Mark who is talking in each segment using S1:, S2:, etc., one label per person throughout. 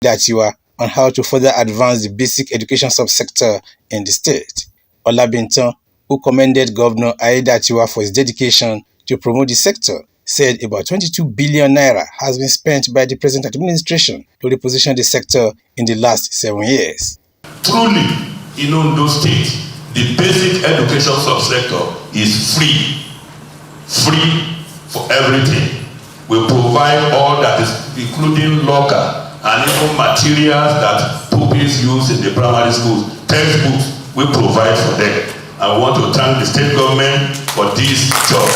S1: Aiyedatiwa on how to further advance the basic education subsector in the state. Olabintan, who commended Governor Aiyedatiwa for his dedication to promote the sector, said about 22 billion naira has been spent by the present administration to reposition the sector in the last 7 years.
S2: Truly, in Ondo State, the basic education subsector is free for everything. We provide all that is, including locker and even materials that pupils use in the primary schools, textbooks, we provide for them. I want to thank the state government for this job.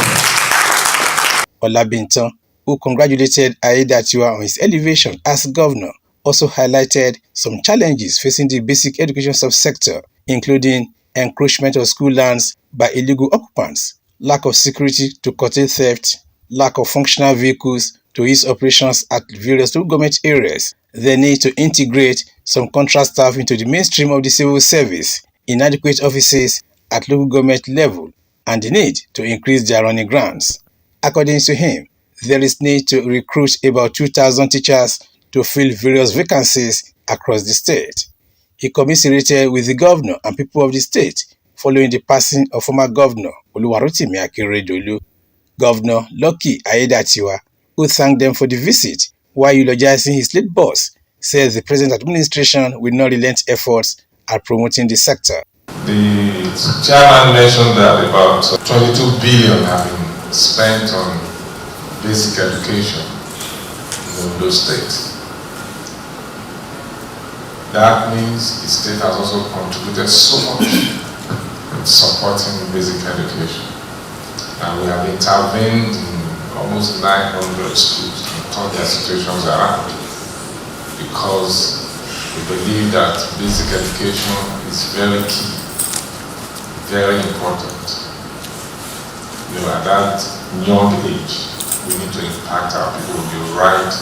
S1: Olabintan, who congratulated Aiyedatiwa on his elevation as governor, also highlighted some challenges facing the basic education subsector, including encroachment of school lands by illegal occupants, lack of security to curtail theft, lack of functional vehicles to ease operations at various local government areas, the need to integrate some contract staff into the mainstream of the civil service, inadequate offices at local government level, and the need to increase their running grounds. According to him, there is need to recruit about 2,000 teachers to fill various vacancies across the state. He commiserated with the governor and people of the state following the passing of former governor Oluwarotimi Akeredolu. Governor Lucky Aiyedatiwa, who thanked them for the visit while eulogizing his late boss, says the present administration will not relent efforts at promoting the sector.
S3: The chairman mentioned that about 22 billion have been spent on basic education in Ondo State. That means the state has also contributed so much in supporting basic education. And we have intervened in almost 900 schools and turned their situations around because we believe that basic education is very key, very important. At that young age, we need to impact our people with the right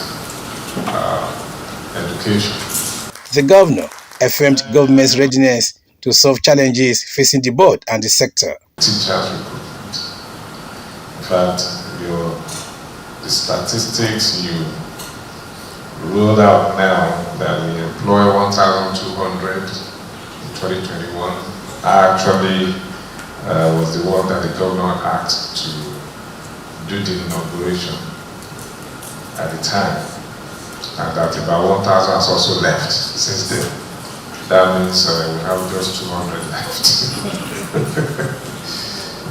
S3: education.
S1: The governor affirmed government's readiness to solve challenges facing the board and the sector.
S3: Teachers recruitment. In fact, the statistics you rolled out now that we employ 1,200 in 2021 actually was the one that the governor asked to do the inauguration at the time. And that about 1,000 has also left since then. That means we have just 200 left.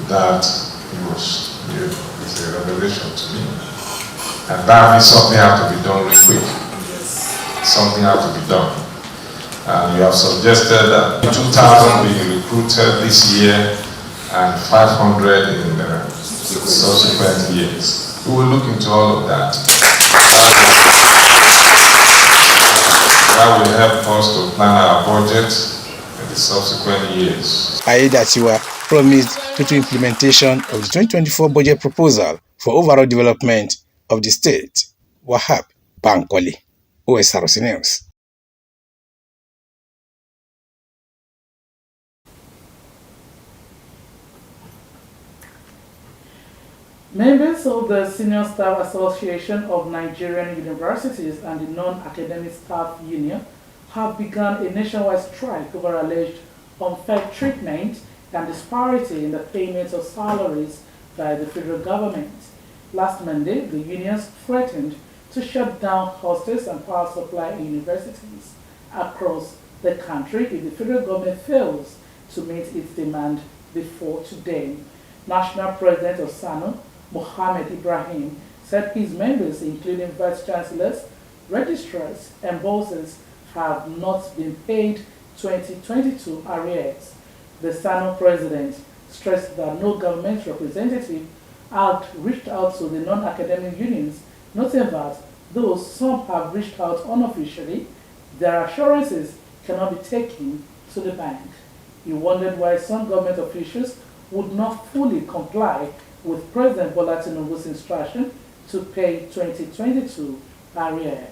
S3: That was it's a revelation to me. And that means something has to be done really quick. Something has to be done. And you have suggested that 2,000 be recruited this year and 500 in subsequent years. We will look into all of that. That will help us to plan our budget in the subsequent years.
S1: Aiyedatiwa promised total implementation of the 2024 budget proposal for overall development of the state. Wahab Bankole, Osrc News.
S4: Members of the Senior Staff Association of Nigerian Universities and the Non-Academic Staff Union have begun a nationwide strike over alleged unfair treatment and disparity in the payment of salaries by the federal government. Last Monday, the unions threatened to shut down hostels and power supply universities across the country if the federal government fails to meet its demand before today. National President of SANU, Mohammed Ibrahim, said his members, including vice chancellors, registrars, and bosses, have not been paid 2022 arrears. The SANU president stressed that no government representative had reached out to the non-academic unions, noting that though some have reached out unofficially, their assurances cannot be taken to the bank. He wondered why some government officials would not fully comply with President Bola Tinubu's instruction to pay 2022 arrears.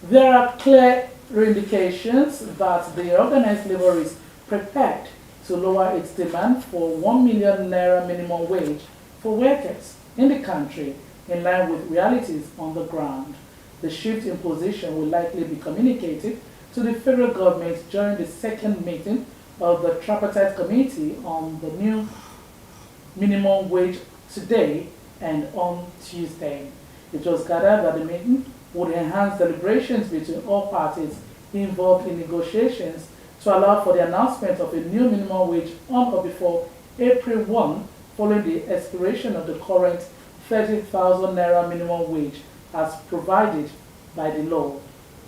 S4: There are clear indications that the organized labor is prepared to lower its demand for 1 million naira minimum wage for workers in the country in line with realities on the ground. The shift in position will likely be communicated to the federal government during the second meeting of the Tripartite Committee on the new minimum wage today and on Tuesday. It was gathered that the meeting would enhance deliberations between all parties involved in negotiations to allow for the announcement of a new minimum wage on or before April 1, following the expiration of the current 30,000 naira minimum wage as provided by the law.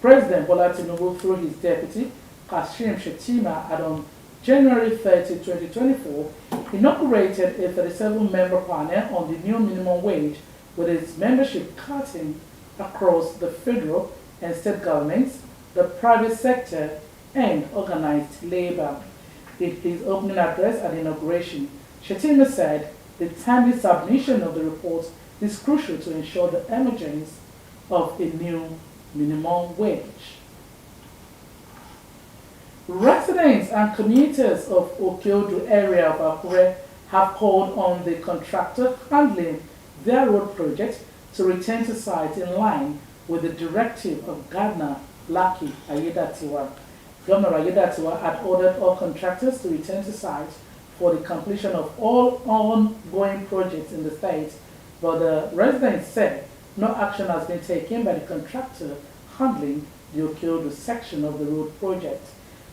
S4: President Bola Tinubu, through his deputy, Kashim Shettima, had on January 30, 2024, inaugurated a 37-member panel on the new minimum wage, with its membership cutting across the federal and state governments, the private sector, and organized labor. In his opening address at the inauguration, Shettima said the timely submission of the report is crucial to ensure the emergence of a new minimum wage. Residents and commuters of Okeodu area of Akure have called on the contractor handling their road project to return to site in line with the directive of Governor Lucky Ayedatiwa. Governor Ayedatiwa had ordered all contractors to return to site for the completion of all ongoing projects in the state, but the residents said no action has been taken by the contractor handling the Okeodu section of the road project.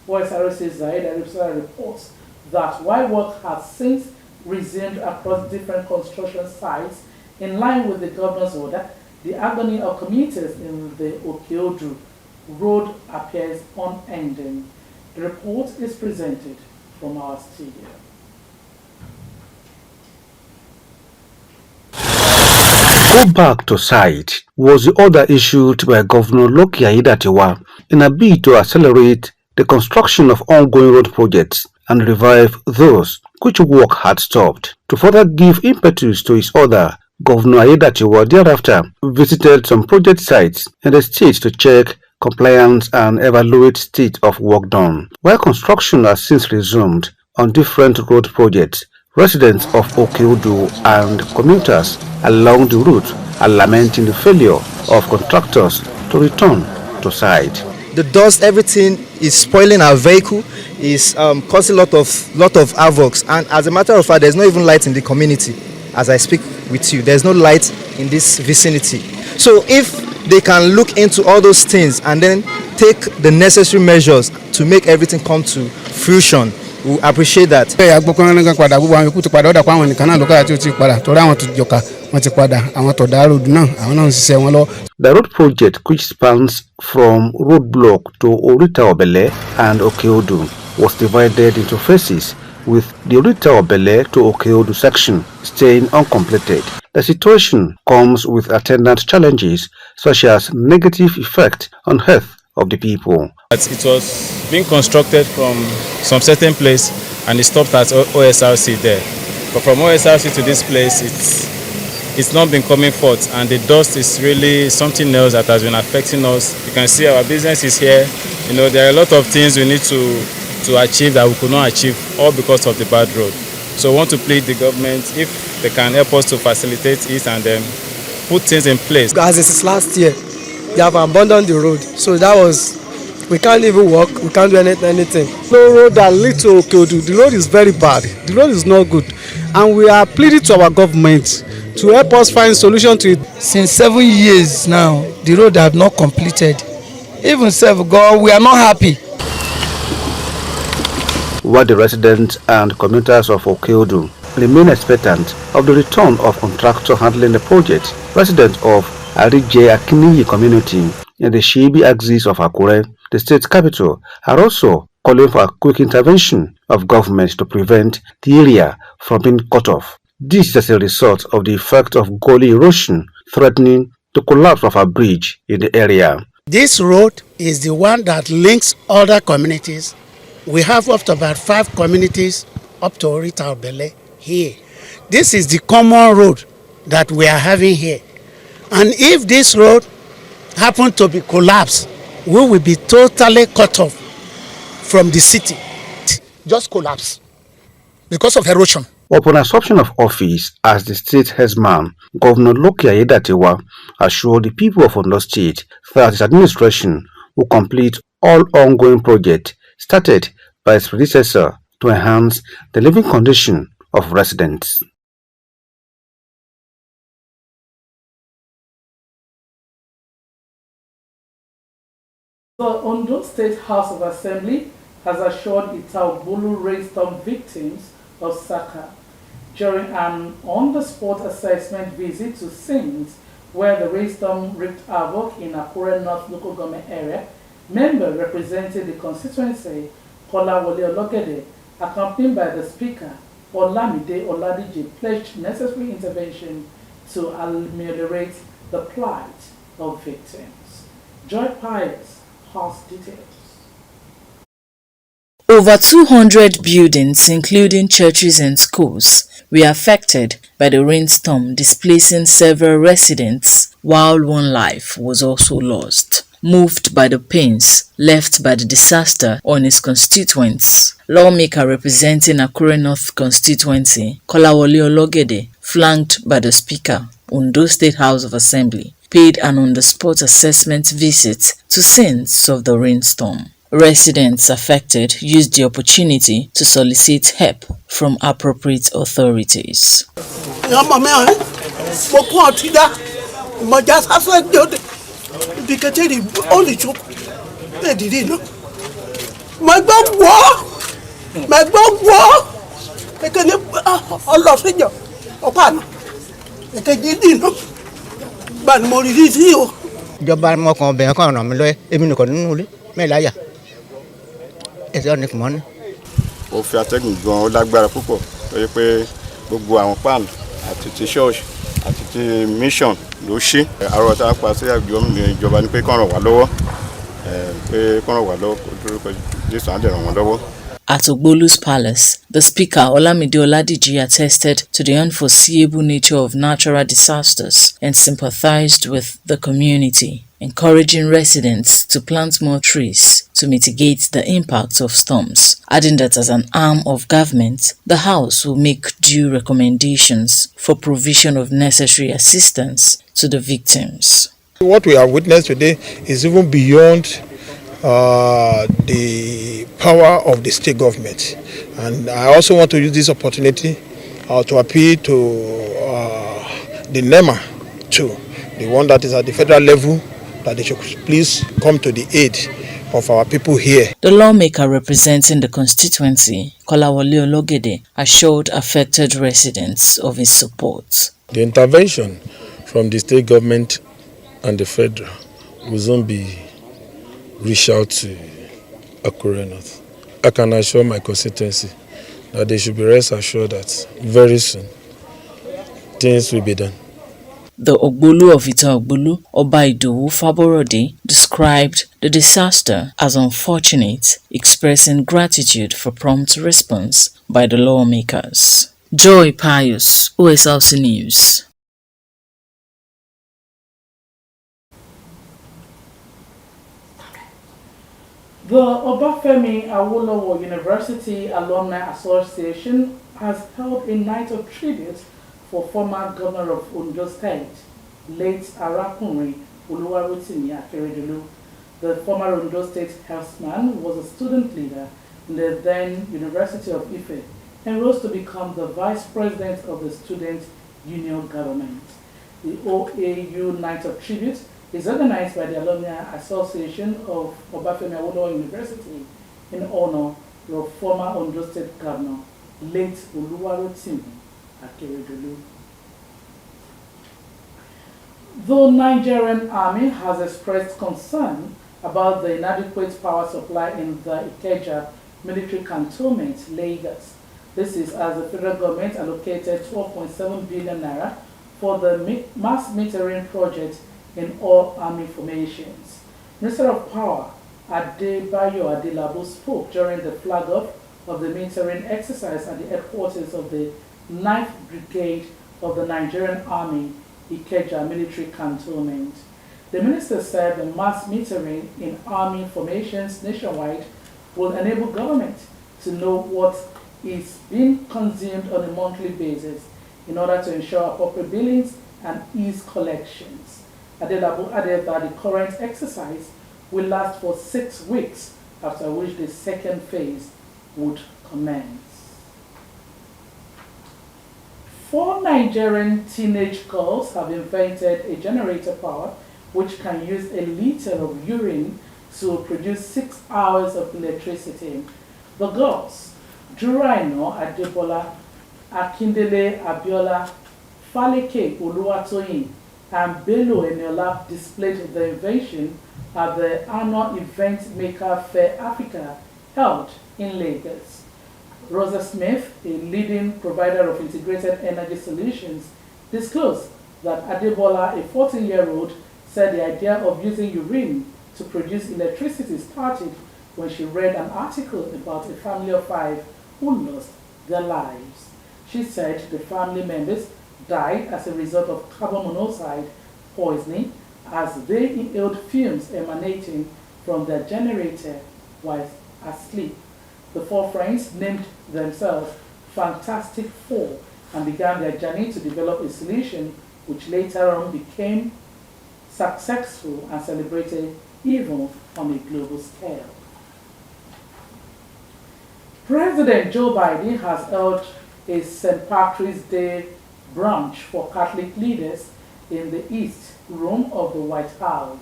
S4: Osrc Zaid Arifsara reports that while work has since resumed across different construction sites in line with the governor's order, the agony of commuters in the Okeodu road appears unending. The report is presented from our studio.
S5: Go back to site was the order issued by Governor Lucky Ayedatiwa in a bid to accelerate the construction of ongoing road projects and revive those which work had stopped. To further give impetus to his order, Governor Ayedatiwa thereafter visited some project sites in the state to check compliance and evaluate state of work done. While construction has since resumed on different road projects, residents of Okeodu and commuters along the route are lamenting the failure of contractors to return to site.
S6: The dust, everything is spoiling our vehicle, is causing a lot of havocs, and as a matter of fact, there's not even light in the community. As I speak with you, there's no light in this vicinity. So if they can look into all those things and then take the necessary measures to make everything come to fruition, we appreciate that.
S5: The road project, which spans from roadblock to Orita Obele and Okeodu, was divided into phases, with the Orita Obele to Okeodu section staying uncompleted. The situation comes with attendant challenges such as negative effect on health of the people.
S7: It was being constructed from some certain place and it stopped at Osrc there. But from Osrc to this place, it's not been coming forth, and the dust is really something else that has been affecting us. You can see our business is here. You know, there are a lot of things we need to achieve that we could not achieve, all because of the bad road. So I want to plead the government if they can help us to facilitate it and then put things in place.
S8: As this is last year, they have abandoned the road, so that was, we can't even walk, we can't do anything. No road that leads to Okeodu, the road is very bad, the road is not good, and we are pleading to our government to help us find solution to it.
S9: Since 7 years now, the road have not completed. Even God, we are not happy.
S5: While the residents and commuters of Okeodu remain expectant of the return of contractor handling the project, residents of Arije Akiniyi community in the Shibi axis of Akure, the state capital, are also calling for a quick intervention of government to prevent the area from being cut off. This is as a result of the effect of gully erosion threatening the collapse of a bridge in the area.
S10: This road is the one that links other communities. We have up to about 5 communities up to Orita Obele here. This is the common road that we are having here. And if this road happen to be collapsed, we will be totally cut off from the city. Just collapse because of erosion.
S5: Upon assumption of office as the state headsman, Governor Loki Ayedatiwa assured the people of Ondo State that his administration will complete all ongoing projects started by his predecessor to enhance the living condition of residents.
S4: The Ondo State House of Assembly has assured its Bulu rainstorm victims of Saka during an on-the-spot assessment visit to scenes where the rainstorm wreaked havoc in Akure North local government area. Member representing the constituency, Kolawole Ologede, accompanied by the Speaker, Olamide Oladije, pledged necessary intervention to ameliorate the plight of victims. Joy Pius has details.
S11: Over 200 buildings, including churches and schools, were affected by the rainstorm, displacing several residents, while one life was also lost. Moved by the pains left by the disaster on his constituents, lawmaker representing Akure North constituency, Kolawole Ologede, flanked by the Speaker, Ondo State House of Assembly, paid an on-the-spot assessment visit to scenes of the rainstorm. Residents affected used the opportunity to solicit help from appropriate authorities.
S6: Ìjọba mọ́kàn ọbẹ̀ kan ràn mí lọ́wọ́ èmi nìkan nínú ilé mẹ́láyà ẹ̀sẹ̀ ọ̀nì kùmọ́ ní.
S12: Ó fi atẹ́gùn gan ó lágbára púpọ̀ torí pé gbogbo àwọn pan àti ti church àti ti mission ló ṣe. Àrò tá a pa sí ìjọba ní pé kán ràn wá lọ́wọ́ dúró Jésù á dẹ̀ ràn wọ́n lọ́wọ́.
S11: At Ogbolu's palace, the Speaker Olamide Oladije attested to the unforeseeable nature of natural disasters and sympathized with the community, encouraging residents to plant more trees to mitigate the impact of storms, adding that as an arm of government, the House will make due recommendations for provision of necessary assistance to the victims.
S13: What we have witnessed today is even beyond the power of the state government, and I also want to use this opportunity to appeal to the NEMA too, the one that is at the federal level, that they should please come to the aid of our people here.
S11: The lawmaker representing the constituency, Kolawole Ologede, assured affected residents of his support.
S13: The intervention from the state government and the federal will soon be reach out to Akure North. I can assure my constituency that they should be rest assured that very soon things will be done.
S11: The Ogbolu of Ita Ogbolu, Oba Idowu Faborode, described the disaster as unfortunate, expressing gratitude for prompt response by the lawmakers. Joy Pius, Osrc News.
S4: The Obafemi Awolowo University Alumni Association has held a night of tribute for former governor of Ondo State, late Arakunrin Oluwarotimi Akeredolu. The former Ondo State herdsman was a student leader in the then University of Ife and rose to become the vice president of the student union government. The OAU Night of Tribute is organized by the Alumni Association of Obafemi Awolowo University in honor of former Ondo State Governor, late Oluwarotimi Akeredolu. The Nigerian Army has expressed concern about the inadequate power supply in the Ikeja military cantonment, Lagos. This is as the federal government allocated 12.7 billion naira for the mass metering project in all army formations. Minister of Power Adebayo Adelabu spoke during the flag-off of the metering exercise at the headquarters of the 9th Brigade of the Nigerian Army, Ikeja Military Cantonment. The minister said the mass metering in army formations nationwide will enable government to know what is being consumed on a monthly basis in order to ensure appropriate billings and ease collections. Adelabu added that the current exercise will last for 6 weeks, after which the second phase would commence. 4 Nigerian teenage girls have invented a generator power which can use a liter of urine to produce 6 hours of electricity. The girls, Juraino Adebola, Akindele Abiola, Faleke Oluwatoyin, and Bello Eniola displayed the invention at the annual Event Maker Fair Africa held in Lagos. Rosa Smith, a leading provider of integrated energy solutions, disclosed that Adebola, a 14-year-old, said the idea of using urine to produce electricity started when she read an article about a family of 5 who lost their lives. She said the family members died as a result of carbon monoxide poisoning as they inhaled fumes emanating from their generator while asleep. The 4 friends named themselves Fantastic Four and began their journey to develop a solution which later on became successful and celebrated even on a global scale. President Joe Biden has held a St. Patrick's Day brunch for Catholic leaders in the East Room of the White House.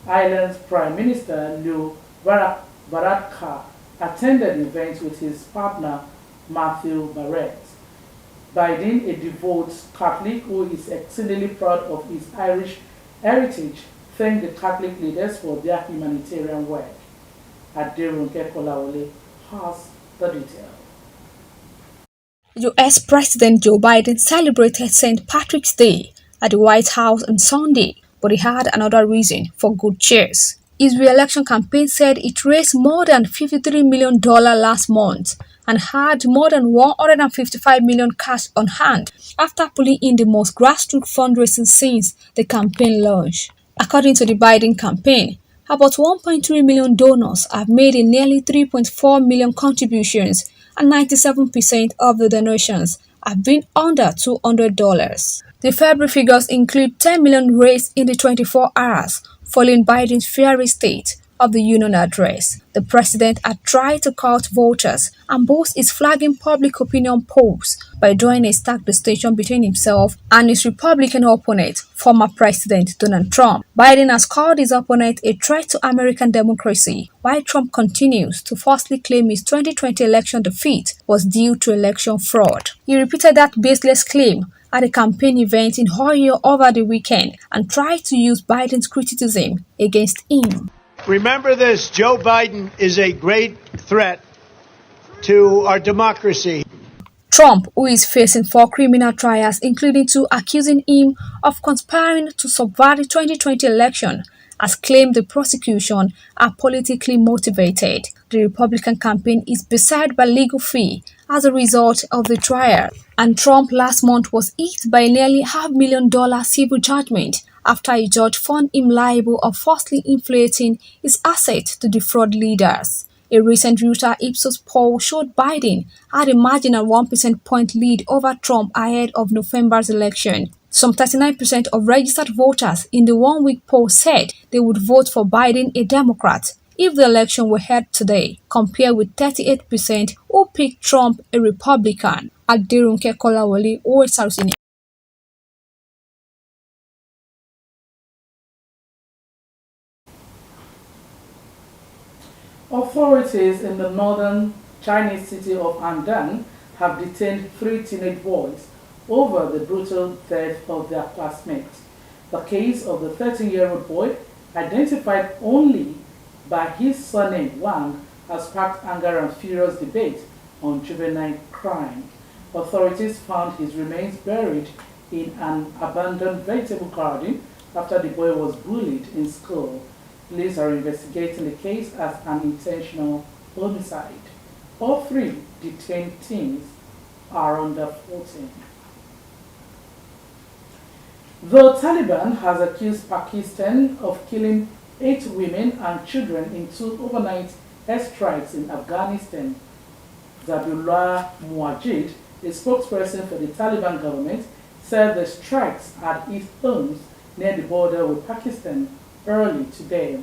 S4: Ireland's Prime Minister Leo Varadkar attended the event with his partner Matthew Barrett. Biden, a devout Catholic who is exceedingly proud of his Irish heritage, thanked the Catholic leaders for their humanitarian work. Aderunke Kolawole has the detail.
S14: U.S. President Joe Biden celebrated St. Patrick's Day at the White House on Sunday, but he had another reason for good cheer. His re-election campaign said it raised more than $53 million last month and had more than $155 million cash on hand after pulling in the most grassroots fundraising since the campaign launch. According to the Biden campaign, about 1.3 million donors have made a nearly 3.4 million contributions, and 97% of the donations have been under $200. The February figures include 10 million raised in the 24 hours following Biden's fiery State of the Union address. The president had tried to cut voters and boost his flagging public opinion polls by drawing a stark distinction between himself and his Republican opponent, former President Donald Trump. Biden has called his opponent a threat to American democracy, while Trump continues to falsely claim his 2020 election defeat was due to election fraud. He repeated that baseless claim at a campaign event in Ohio over the weekend and tried to use Biden's criticism against him.
S15: Remember this, Joe Biden is a great threat to our democracy.
S14: Trump, who is facing 4 criminal trials, including 2 accusing him of conspiring to subvert the 2020 election, has claimed the prosecution are politically motivated. The Republican campaign is beset by legal fee as a result of the trial, and Trump last month was hit by a nearly $500,000 civil judgment after a judge found him liable of falsely inflating his assets to defraud leaders. A recent Reuters Ipsos poll showed Biden had a marginal 1% point lead over Trump ahead of November's election. Some 39% of registered voters in the one-week poll said they would vote for Biden, a Democrat, if the election were held today, compared with 38% who picked Trump, a Republican. Aderunke Kolawole, Osrc.
S4: Authorities in the northern Chinese city of Andong have detained 3 teenage boys over the brutal death of their classmates. The case of the 13-year-old boy, identified only by his surname Wang, has sparked anger and furious debate on juvenile crime. Authorities found his remains buried in an abandoned vegetable garden after the boy was bullied in school. Police are investigating the case as an intentional homicide. All 3 detained teens are under 14. The Taliban has accused Pakistan of killing 8 women and children in 2 overnight airstrikes in Afghanistan. Zabihullah Mujahid, a spokesperson for the Taliban government, said the strikes at its homes near the border with Pakistan early today.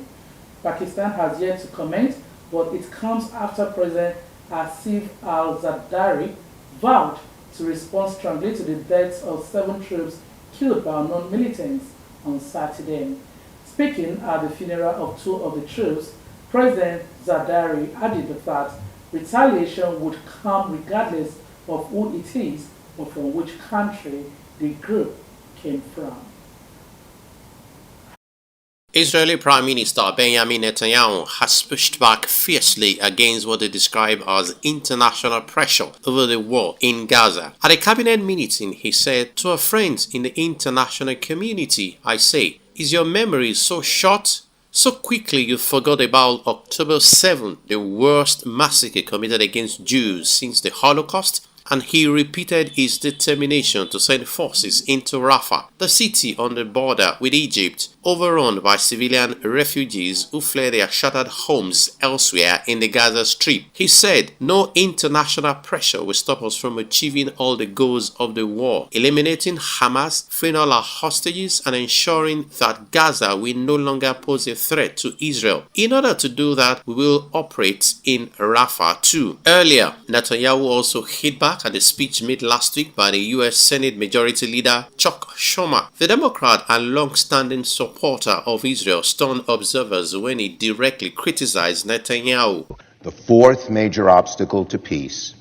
S4: Pakistan has yet to comment, but it comes after President Asif al-Zardari vowed to respond strongly to the deaths of 7 troops killed by unknown militants on Saturday. Speaking at the funeral of 2 of the troops, President Zardari added that retaliation would come regardless of who it is or from which country the group came from.
S16: Israeli Prime Minister Benjamin Netanyahu has pushed back fiercely against what they describe as international pressure over the war in Gaza. At a cabinet meeting, he said, "To our friends in the international community, I say, is your memory so short? So quickly you forgot about October 7, the worst massacre committed against Jews since the Holocaust?" And he repeated his determination to send forces into Rafah, the city on the border with Egypt, overrun by civilian refugees who fled their shattered homes elsewhere in the Gaza Strip. He said, "No international pressure will stop us from achieving all the goals of the war, eliminating Hamas, freeing all our hostages, and ensuring that Gaza will no longer pose a threat to Israel. In order to do that, we will operate in Rafah too." Earlier, Netanyahu also hit back at the speech made last week by the U.S. Senate Majority Leader Chuck Schumer. The Democrat and long-standing supporter of Israel stunned observers when he directly criticized Netanyahu.
S17: The fourth major obstacle to peace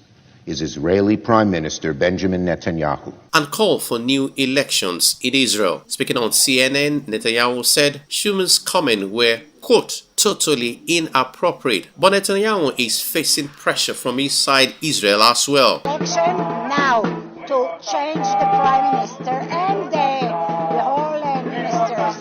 S17: is Israeli Prime Minister Benjamin Netanyahu.
S16: And called for new elections in Israel. Speaking on CNN, Netanyahu said Schumer's comments were, quote, "totally inappropriate." But Netanyahu is facing pressure from inside Israel as well.
S18: Election now to change the Prime Minister and the whole ministers.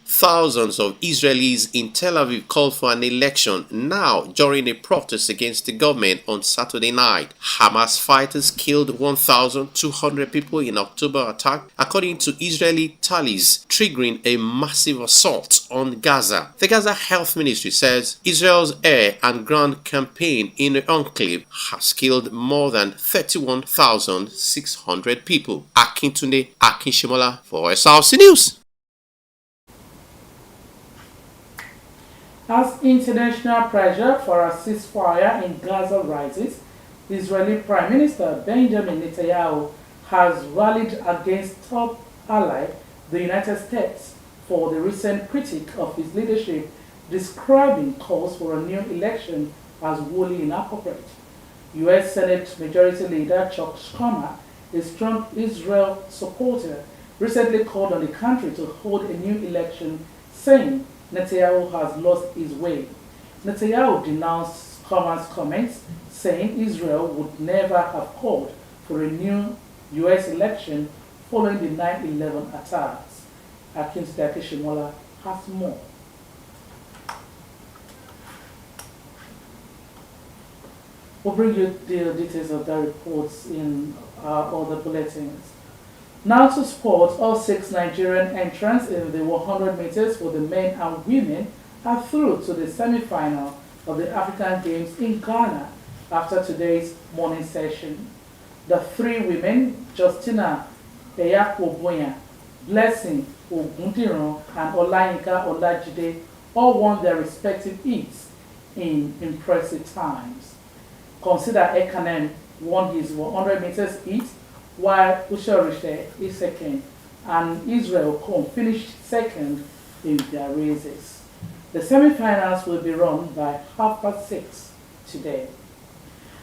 S16: Thousands of Israelis in Tel Aviv called for an election now during a protest against the government on Saturday night. Hamas fighters killed 1,200 people in October attack, according to Israeli tallies, triggering a massive assault on Gaza. The Gaza Health Ministry says Israel's air and ground campaign in the enclave has killed more than 31,600 people. Akintunde Akinshimola for Osrc News.
S4: As international pressure for a ceasefire in Gaza rises, Israeli Prime Minister Benjamin Netanyahu has rallied against top ally, the United States, for the recent critique of his leadership, describing calls for a new election as wholly inappropriate. U.S. Senate Majority Leader Chuck Schumer, a strong Israel supporter, recently called on the country to hold a new election, saying Netanyahu has lost his way. Netanyahu denounced Schumer's comments, saying Israel would never have called for a new U.S. election following the 9/11 attacks. Akintunde Akinshimola has more. We'll bring you the details of the reports in our other bulletins. Now to sport, all 6 Nigerian entrants in the 100 meters for the men and women are through to the semi-final of the African Games in Ghana after today's morning session. The 3 women, Justina Eyakwobonya, Blessing Ogundiran, and Olayinka Olajide, all won their respective heats in impressive times. Consider Ekanem won his 100 meters heat, while Osrc is second, and Israel finished second in their races. The semi-finals will be run by 6:30 today.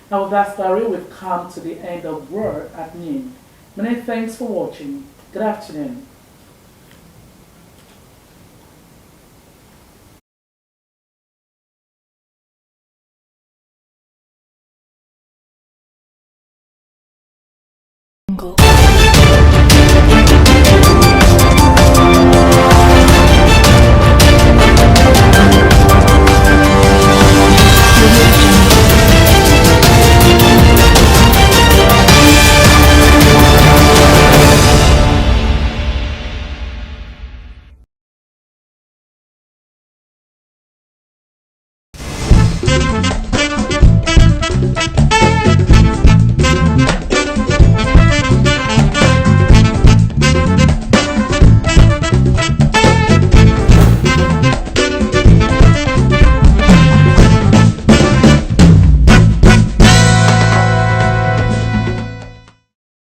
S4: Now with that story, we've come to the end of Word at Noon. Many thanks for watching. Good afternoon.
S11: Go.